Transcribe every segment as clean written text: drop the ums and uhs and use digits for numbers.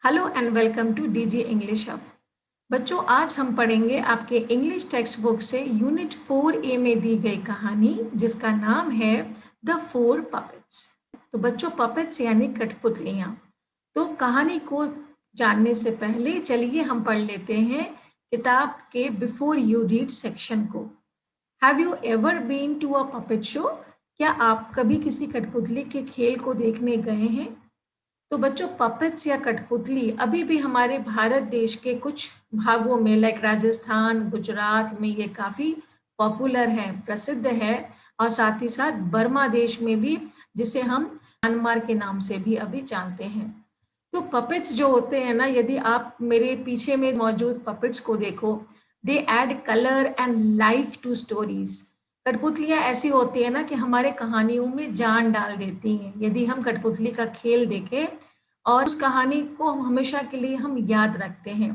Hello and welcome to DG English Hub. बच्चों, आज हम पढ़ेंगे आपके इंग्लिश टेक्स्ट बुक से यूनिट 4A में दी गई कहानी जिसका नाम है द फोर पपेट्स। तो बच्चों, पपेट्स यानी कठपुतलियां। तो कहानी को जानने से पहले चलिए हम पढ़ लेते हैं किताब के बिफोर यू रीड सेक्शन को। Have you ever been to a puppet show? क्या आप कभी किसी कठपुतली के खेल को देखने गए हैं? तो बच्चों, पपेट्स या कठपुतली अभी भी हमारे भारत देश के कुछ भागों में लाइक राजस्थान, गुजरात में ये काफी पॉपुलर है, प्रसिद्ध है। और साथ ही साथ बर्मा देश में भी, जिसे हम म्यांमार के नाम से भी अभी जानते हैं। तो पपेट्स जो होते हैं ना, यदि आप मेरे पीछे में मौजूद पपेट्स को देखो, they add colour and life to stories. कठपुतलियां ऐसी होती है ना कि हमारे कहानियों में जान डाल देती हैं। यदि हम कठपुतली का खेल देखें और उस कहानी को हमेशा के लिए हम याद रखते हैं,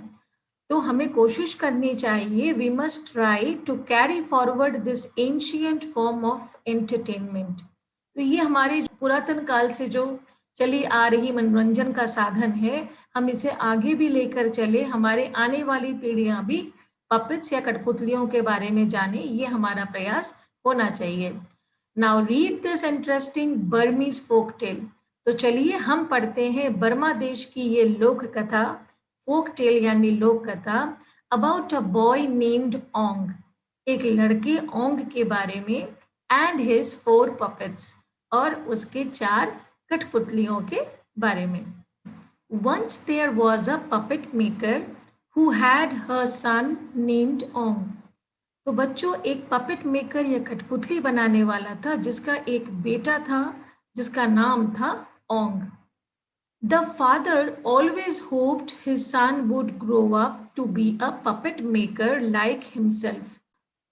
तो हमें कोशिश करनी चाहिए, we must try to carry forward this ancient form of entertainment. तो ये हमारे पुरातन काल से जो चली आ रही मनोरंजन का साधन है, हम इसे आगे भी लेकर चले, हमारे आने वाली पीढ़ियां भी पपेट्स या कठपुतलियों के बारे में जाने, ये हमारा प्रयास होना चाहिए। Now read this interesting Burmese folk tale. तो चलिए हम पढ़ते हैं बर्मा देश की ये लोक कथा, फोक टेल यानी लोक कथा, अबाउट अ बॉय नेम्ड ओंग, एक लड़के ओंग के बारे में, एंड हिज फोर पपेट्स, और उसके 4 कठपुतलियों के बारे में। Once there was a puppet maker who had her son named Ong. तो बच्चों, एक पपेट मेकर या कठपुतली बनाने वाला था जिसका एक बेटा था जिसका नाम था ओंग। The father always hoped his son would grow up to be a puppet maker like himself.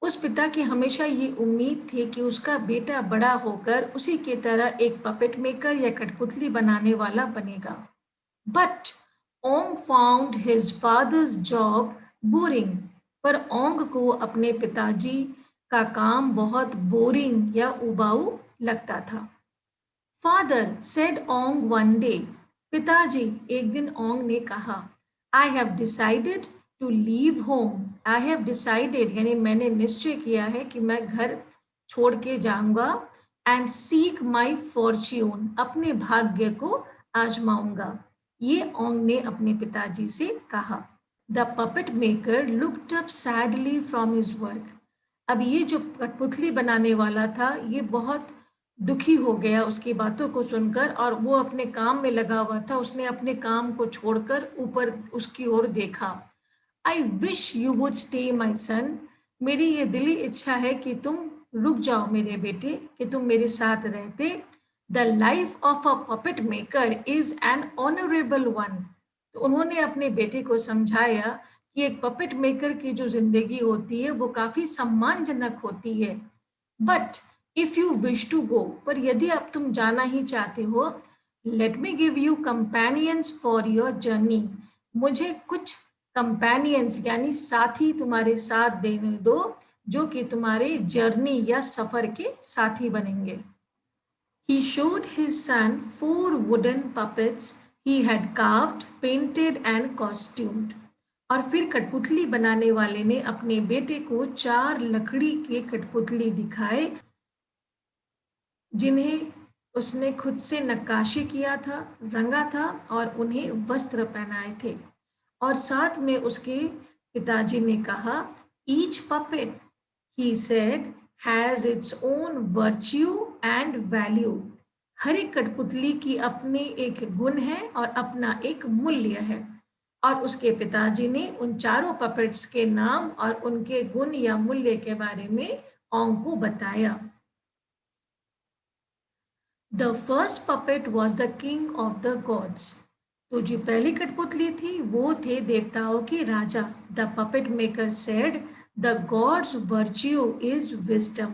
उस पिता की हमेशा ये उम्मीद थी कि उसका बेटा बड़ा होकर उसी की तरह एक पपेट मेकर या कठपुतली बनाने वाला बनेगा। But Ong found his father's job boring. पर ओंग को अपने पिताजी का काम बहुत बोरिंग या उबाऊ लगता था। Father said Ong one day. पिताजी, एक दिन ओंग ने कहा, I have decided to leave home. I have decided यानी मैंने निश्चय किया है कि मैं घर छोड़ के जाऊंगा, and seek my fortune, अपने भाग्य को आजमाऊंगा। ये ओंग ने अपने पिताजी से कहा। The puppet maker looked up sadly from his work. अब ये जो कठपुतली बनाने वाला था, ये बहुत दुखी हो गया उसकी बातों को सुनकर, और वो अपने काम में लगा हुआ था। उसने अपने काम को छोड़कर ऊपर उसकी ओर देखा। I wish you would stay my son. मेरी ये दिली इच्छा है कि तुम रुक जाओ मेरे बेटे, कि तुम मेरे साथ रहते। The life of a puppet maker is an honourable one. तो उन्होंने अपने बेटे को समझाया कि एक पपेट मेकर की जो जिंदगी होती है वो काफी सम्मानजनक होती है। But if you wish to go, पर यदि अब तुम जाना ही चाहते हो, let me give you companions for your journey. मुझे कुछ कंपेनियंस यानी साथी तुम्हारे साथ देने दो, जो कि तुम्हारे जर्नी या सफर के साथी बनेंगे। He showed his son 4 wooden puppets he had carved, painted and costumed. और फिर कठपुतली बनाने वाले ने अपने बेटे को 4 लकड़ी के कठपुतली दिखाए, जिन्हें उसने खुद से नक्काशी किया था, रंगा था और उन्हें वस्त्र पहनाए थे। और साथ में उसके पिताजी ने कहा, each puppet, he said, has its own virtue and value. हर एक कठपुतली की अपनी एक गुण है और अपना एक मूल्य है। और उसके पिताजी ने उन 4 पपेट्स के नाम और उनके गुण या मूल्य के बारे में ओंग को बताया। The first puppet was the king of the gods. तो जो पहली कठपुतली थी वो थे देवताओं के राजा। The puppet maker said, the god's virtue is wisdom.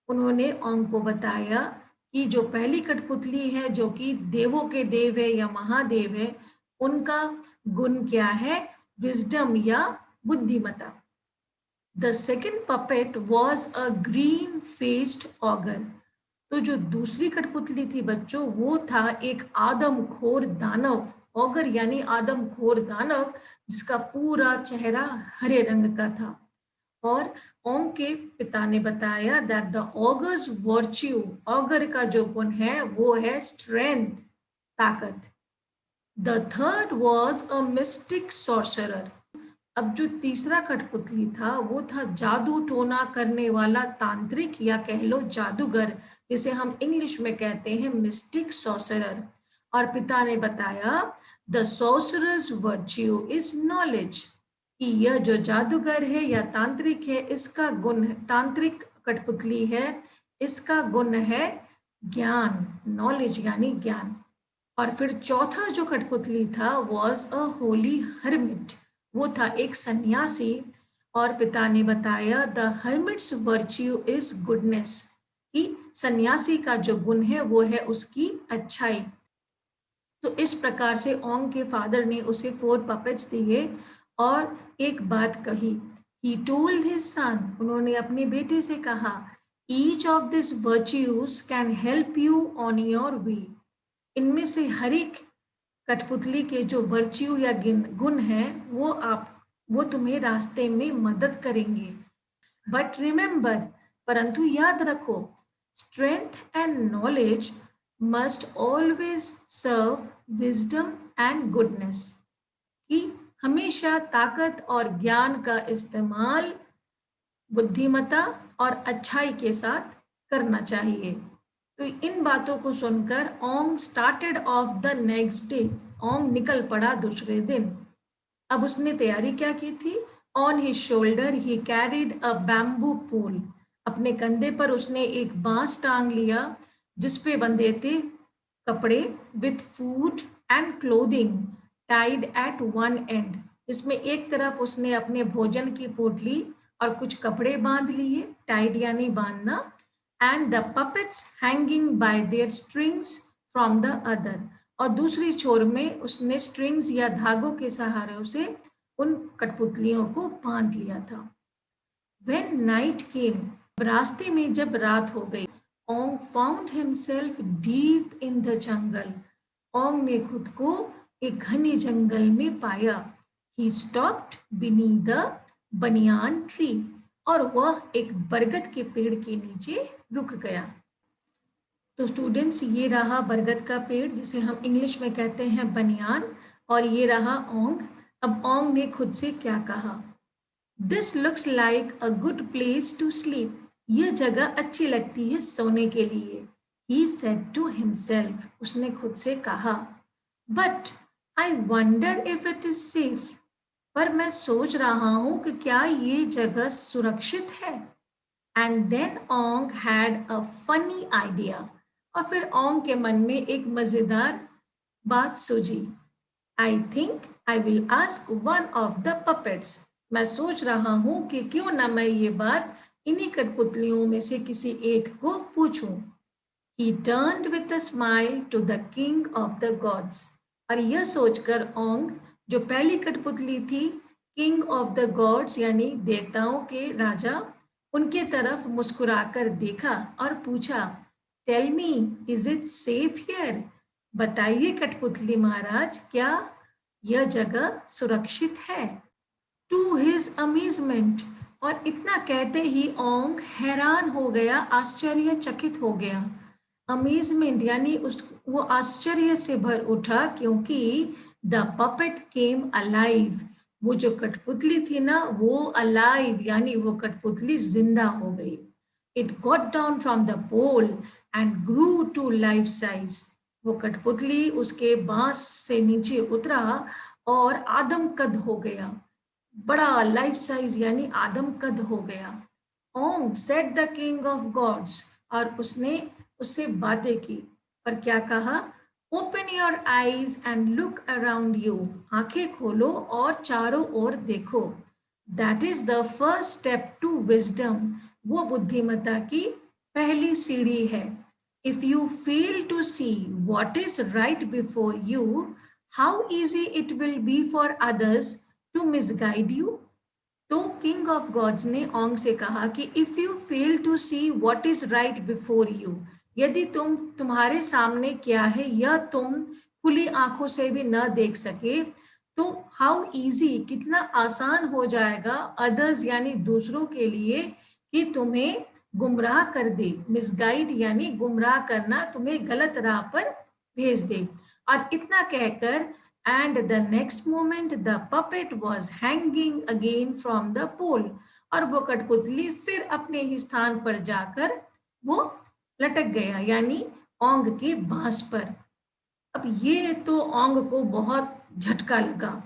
उन्होंने ओंग को बताया कि जो पहली कठपुतली है, जो कि देवों के देव है या महादेव है, उनका गुण क्या है? विजडम या बुद्धिमता। The second puppet was a green faced auger. तो जो दूसरी कठपुतली थी बच्चों, वो था एक आदमखोर दानव। ऑगर यानी आदमखोर दानव, जिसका पूरा चेहरा हरे रंग का था। और ओंग के पिता ने बताया that the augurs virtue, auger का जो गुण है वो है स्ट्रेंथ, ताकत। The third was a mistake sorcerer. अब जो तीसरा कठपुतली था वो था जादू टोना करने वाला तांत्रिक, या कह लो जादूगर, जिसे हम इंग्लिश में कहते हैं मिस्टिक सॉर्सरर। और पिता ने बताया the sorcerers virtue is knowledge, कि यह जो जादूगर है या तांत्रिक है, इसका गुण, तांत्रिक कठपुतली है, इसका गुण है ज्ञान, नॉलेज यानी ज्ञान। और फिर चौथा जो कठपुतली था वॉज अ होली हर्मिट, वो था एक सन्यासी। और पिता ने बताया the hermits virtue is goodness, कि सन्यासी का जो गुण है वो है उसकी अच्छाई। तो इस प्रकार से ओंग के फादर ने उसे 4 पपेट्स दिए और एक बात कही। ही टोल्ड हिज सन, उन्होंने अपने बेटे से कहा, each of this virtues can help you on your way. इनमें से हर एक कठपुतली के जो वर्च्यू या गुण हैं वो तुम्हें रास्ते में मदद करेंगे। बट रिमेंबर, परंतु याद रखो, strength and knowledge must always serve wisdom and goodness, कि हमेशा ताकत और ज्ञान का इस्तेमाल बुद्धिमत्ता और अच्छाई के साथ करना चाहिए। तो इन बातों को सुनकर Ong started off the next day, Ong निकल पड़ा दूसरे दिन। अब उसने तैयारी क्या की थी? On his shoulder he carried a bamboo pole, अपने कंधे पर उसने एक बांस टांग लिया जिसपे बंधे थे कपड़े, with food and clothing tied at one and. इसमें एक तरफ उसने अपने भोजन की पोटली और कुछ कपड़े बांध लिए, टाइड यानी बांधना, and the puppets hanging by their strings from the other, और दूसरी छोर में उसने स्ट्रिंग्स या धागों के सहारे से उन कठपुतलियों को बांध लिया था। When night came, रास्ते में जब रात हो गई, Ong found himself deep in the jungle, Ong ने खुद को एक घने जंगल में पाया। He stopped beneath the banyan tree, और वह एक बरगद के पेड़ के नीचे रुक गया। तो स्टूडेंट्स, ये रहा बरगद का पेड़ जिसे हम इंग्लिश में कहते हैं बनियान, और ये रहा ओंग। अब ओंग ने खुद से क्या कहा? This looks like a good place to sleep, यह जगह अच्छी लगती है सोने के लिए। ही सेड टू हिमसेल्फ, उसने खुद से कहा। But I wonder if it is safe, पर मैं सोच रहा हूं कि क्या ये जगह सुरक्षित है। And then Ong had a funny idea, और फिर ओंग के मन में एक मजेदार बात सूझी। I think I will ask one of the puppets, मैं सोच रहा हूं कि क्यों ना मैं ये बात इन्हीं कठपुतलियों में से किसी एक को पूछूं। He turned with a smile to the king of the gods, और यह सोचकर ओंग, जो पहली कठपुतली थी, किंग ऑफ द गॉड्स यानी देवताओं के राजा, उनके तरफ मुस्कुराकर देखा और पूछा, tell me, is it safe here? बताइए कठपुतली महाराज, क्या यह जगह सुरक्षित है? टू हिज अमेजमेंट, और इतना कहते ही ओंग हैरान हो गया, आश्चर्यचकित हो गया। अमेजमेंट यानी वो आश्चर्य से भर उठा, क्योंकि द पपेट केम अलाइव, वो जो कठपुतली थी ना वो अलाइव यानी वो कठपुतली जिंदा हो गई। It got down from the pole and grew to life size, वो कठपुतली उसके बांस से नीचे उतरा और आदम कद हो गया, बड़ा लाइफ साइज यानी आदम कद हो गया। Ong said the king of gods, और उसने उससे बातें की, पर क्या कहा? Open your eyes and look around you, आंखें खोलो और चारों ओर देखो। That is the first step to wisdom, वो बुद्धिमत्ता की पहली सीढ़ी है। If you fail to see what is right before you, how easy it will be for others to misguide you. तो किंग ऑफ गॉड्स ने ओंग से कहा कि if you fail to see what is right before you, यदि तुम्हारे सामने क्या है यह तुम खुली आंखों से भी न देख सके, तो हाउ इजी, कितना आसान हो जाएगा अदर्स यानी दूसरों के लिए कि तुम्हें गुमराह कर दे, मिसगाइड यानी गुमराह करना, तुम्हें गलत राह पर भेज दे। और इतना कहकर and the next moment the puppet was hanging again from the pole, और वो कठपुतली फिर अपने ही स्थान पर जाकर वो लटक गया, यानी ओंग के बांस पर। अब ये तो ओंग को बहुत झटका लगा।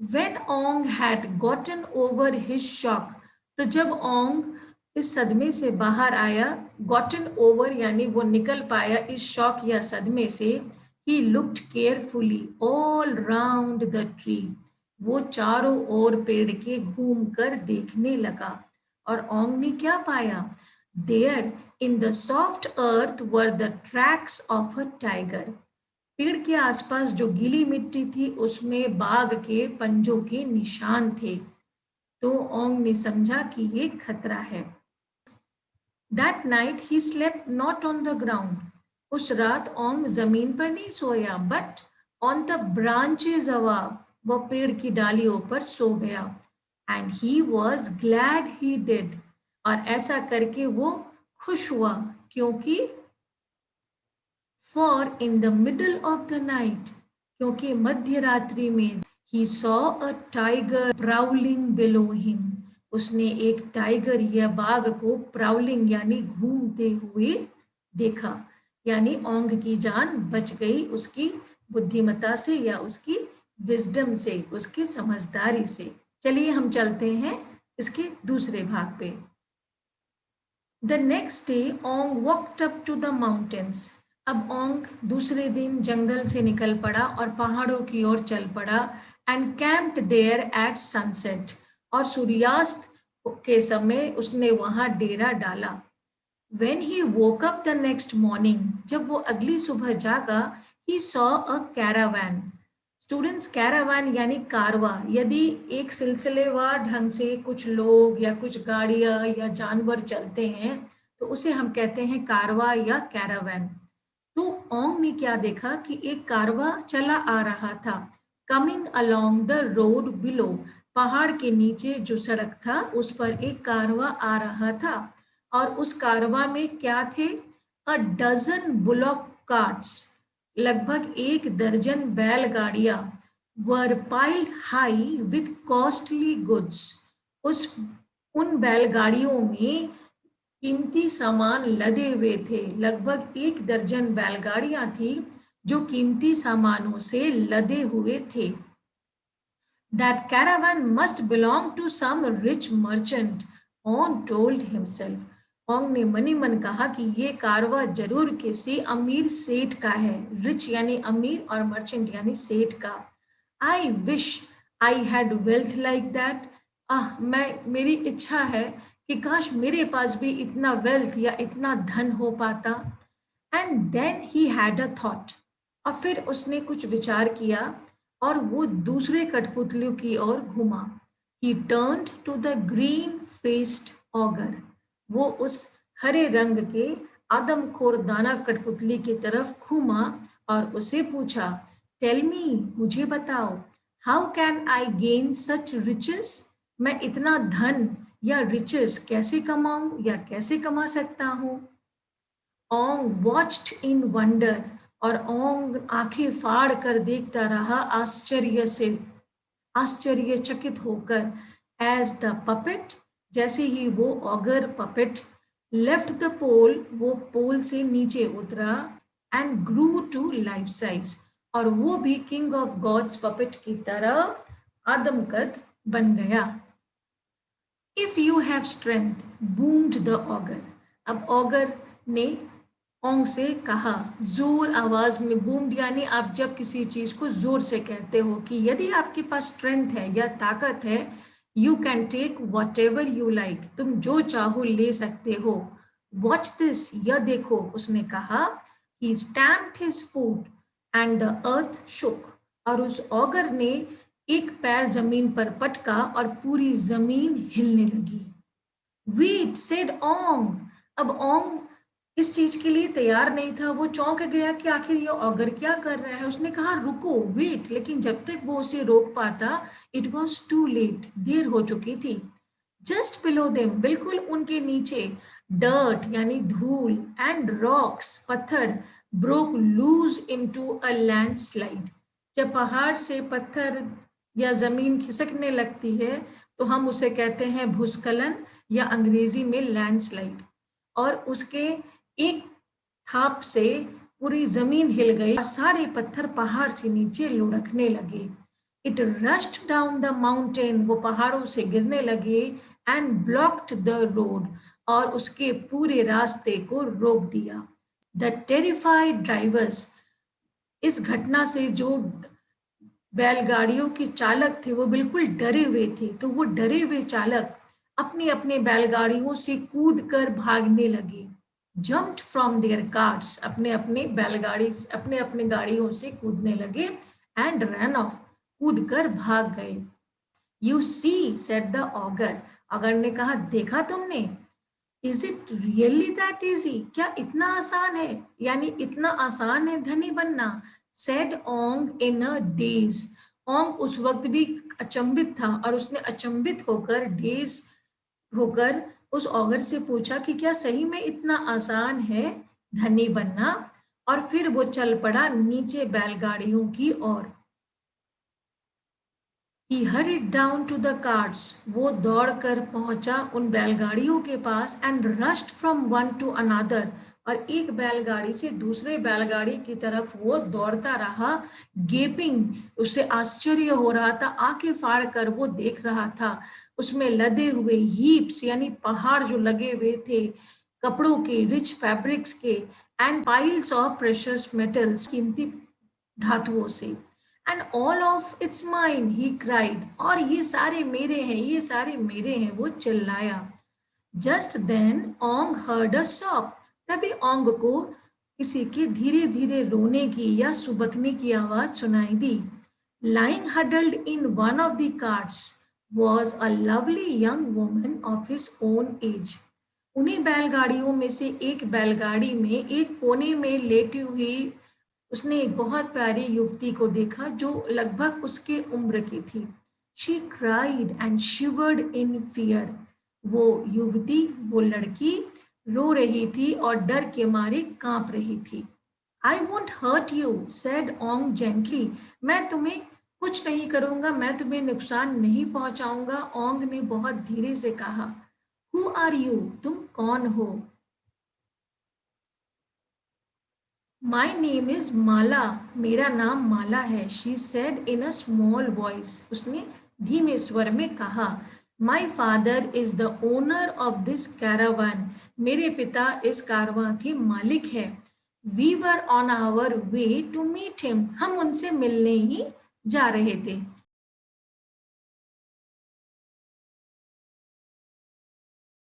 When Onge had gotten over his shock, तो जब ओंग इस सदमे से बाहर आया, gotten over यानी वो निकल पाया इस शॉक या सदमे से, he looked carefully all round the tree, वो चारों ओर पेड़ के घूम कर देखने लगा। और ओंग ने क्या पाया? There in the soft earth were the tracks of a tiger, पेड़ के आसपास जो गीली मिट्टी थी उसमें बाघ के पंजों के निशान थे। तो ओंग ने समझा कि ये खतरा है। That night he slept not on the ground, उस रात ओंग जमीन पर नहीं सोया, but on the branches above, वह पेड़ की डालियों पर सो गया। And he was glad he did, और ऐसा करके वो खुश हुआ, क्योंकि For in the middle of the night, क्योंकि मध्य रात्रि में, he saw a tiger prowling below him, उसने एक टाइगर या बाघ को प्राउलिंग यानी घूमते हुए देखा। यानी ओंग की जान बच गई उसकी बुद्धिमत्ता से या उसकी विजडम से, उसकी समझदारी से। चलिए हम चलते हैं इसके दूसरे भाग पे। The next day Onge walked up to the mountains, अब ओंग दूसरे दिन जंगल से निकल पड़ा और पहाड़ों की ओर चल पड़ा। एंड कैंप्ड देयर एट सनसेट, और सूर्यास्त के समय उसने वहां डेरा डाला। When he woke up the next morning, जब वो अगली सुबह जागा, he saw a caravan. Students, caravan यानी कारवा, यदि एक सिलसिलेवार ढंग से कुछ लोग या कुछ गाड़ियां या जानवर चलते हैं तो उसे हम कहते हैं कारवा या कैरावान। तो ओंग ने क्या देखा कि एक कारवा चला आ रहा था, coming along the road below, पहाड़ के नीचे जो सड़क था उस पर एक कारवा आ रहा था। और उस कारवा में क्या थे? अ डजन बुलॉक कार्ट्स, लगभग 1 दर्जन बैलगाड़ियां, were piled high with costly goods, उन बैलगाड़ियों में कीमती सामान लदे हुए थे। लगभग 1 दर्जन बैलगाड़ियां थी जो कीमती सामानों से लदे हुए थे। That caravan must belong to some rich merchant, Ong told himself. ओंग ने मनी मन कहा कि ये कारवा जरूर किसी अमीर सेठ का है। रिच यानी अमीर और मर्चेंट यानी सेठ का। I wish I had wealth like that, मेरी इच्छा है कि काश मेरे पास भी इतना वेल्थ या इतना धन हो पाता। And then he had a thought, और फिर उसने कुछ विचार किया और वो दूसरे कठपुतलियों की ओर घूमा। He turned to the green faced ogre, वो उस हरे रंग के आदमखोर दानव कठपुतली की तरफ घूमा और उसे पूछा, टेल मी, मुझे बताओ, how can I gain such riches, मैं इतना धन या रिचेस कैसे कमाऊं या कैसे कमा सकता हूं। ओंग वॉच्ड इन वंडर, और ओंग आंखें फाड़ कर देखता रहा आश्चर्य से, आश्चर्यचकित होकर। एज द पपेट, जैसे ही वो ogre puppet left the pole, वो पोल से नीचे उतरा, and grew to life size, और वो भी किंग ऑफ गॉड्स पपेट की तरह आदमकद बन गया। If you have strength boomed the auger, अब ऑगर ने ओंग से कहा, जोर आवाज में, बूम्ड यानी आप जब किसी चीज को जोर से कहते हो कि यदि आपके पास स्ट्रेंथ है या ताकत है, you can take whatever you like, तुम जो चाहो ले सकते हो। वॉच दिस, यह देखो, उसने कहा। He stamped his foot and the earth shook, और उस ऑगर ने एक पैर जमीन पर पटका और पूरी जमीन हिलने लगी। वेट सेड ओंग, अब ओंग इस चीज के लिए तैयार नहीं था। वो चौंक गया कि आखिर ये ऑगर क्या कर रहा है। उसने कहा रुको, वेट, लेकिन जब तक वो उसे रोक पाता, इट वॉज टू लेट, देर हो चुकी थी। जस्ट बिलो देम, बिल्कुल उनके नीचे, डर्ट यानी धूल एंड रॉक्स, पत्थर, broke loose into a landslide. जब पहाड़ से पत्थर या जमीन खिसकने लगती है तो हम उसे कहते हैं भूस्खलन या अंग्रेजी में लैंडस्लाइड। और उसके एक थाप से पूरी जमीन हिल गई और सारे पत्थर पहाड़ से नीचे लुढ़कने लगे। It rushed down the mountain, वो पहाड़ों से गिरने लगे, एंड ब्लॉक्ड द रोड, और उसके पूरे रास्ते को रोक दिया। द टेरिफाइड ड्राइवर्स, इस घटना से जो बैलगाड़ियों के चालक थे वो बिल्कुल डरे हुए थे। तो वो डरे हुए चालक अपनी अपने बैलगाड़ियों से कूद कर भागने लगे। जम्प्ड फ्रॉम देयर कार्ट्स, अपने अपने बैलगाड़ी, अपने अपने गाड़ियों से कूदने लगे, एंड रन ऑफ, कूद कर भाग गए। You see, said the ogre, ogre ने कहा देखा तुमने, is it really that easy, क्या इतना आसान है, यानी इतना आसान है धनी बनना। सेड ओंग इन अ डेज, ओंग उस वक्त भी अचंभित था और उसने अचंभित होकर, डेज होकर, उस ऑगर से पूछा कि क्या सही में इतना आसान है धनी बनना। और फिर वो चल पड़ा नीचे बैलगाड़ियों की ओर। He hurried down to the carts, वो दौड़कर पहुंचा उन बैलगाड़ियों के पास, and rushed from one to another, और एक बैलगाड़ी से दूसरे बैलगाड़ी की तरफ वो दौड़ता रहा। गेपिंग, उसे आश्चर्य हो रहा था, आंखें फाड़ कर वो देख रहा था। उसमें लदे हुए हीप्स यानी पहाड़ जो लगे हुए थे कपड़ों के, रिच फैब्रिक्स के, and piles of precious metals, कीमती धातुओं से। And all of its mine, he cried, और ये सारे मेरे हैं, ये सारे मेरे हैं, वो चिल्लाया। Just then Ong heard a sob, तभी ओंग को किसी के धीरे धीरे रोने की या सुबकने की आवाज सुनाई दी। Lying huddled in one of the carts was a lovely young woman of his own age. उन्हीं बैलगाड़ियों में से एक बैलगाड़ी में एक कोने में लेटी हुई उसने एक बहुत प्यारी युवती को देखा जो लगभग उसके उम्र की थी। She cried and शिवर्ड in fear, वो युवती, वो लड़की रो रही थी और डर के मारे कांप रही थी। I won't hurt you, said Ong gently, मैं तुम्हें कुछ नहीं करूंगा, मैं तुम्हें नुकसान नहीं पहुंचाऊंगा, ओंग ने बहुत धीरे से कहा। हु आर यू, तुम कौन हो? माई नेम इज माला, मेरा नाम माला है। She said in a small voice, उसने धीमे स्वर में कहा। My father is the owner of this caravan, मेरे पिता इस कारवां के मालिक है। We were on our way to meet him, हम उनसे मिलने ही जा रहे थे।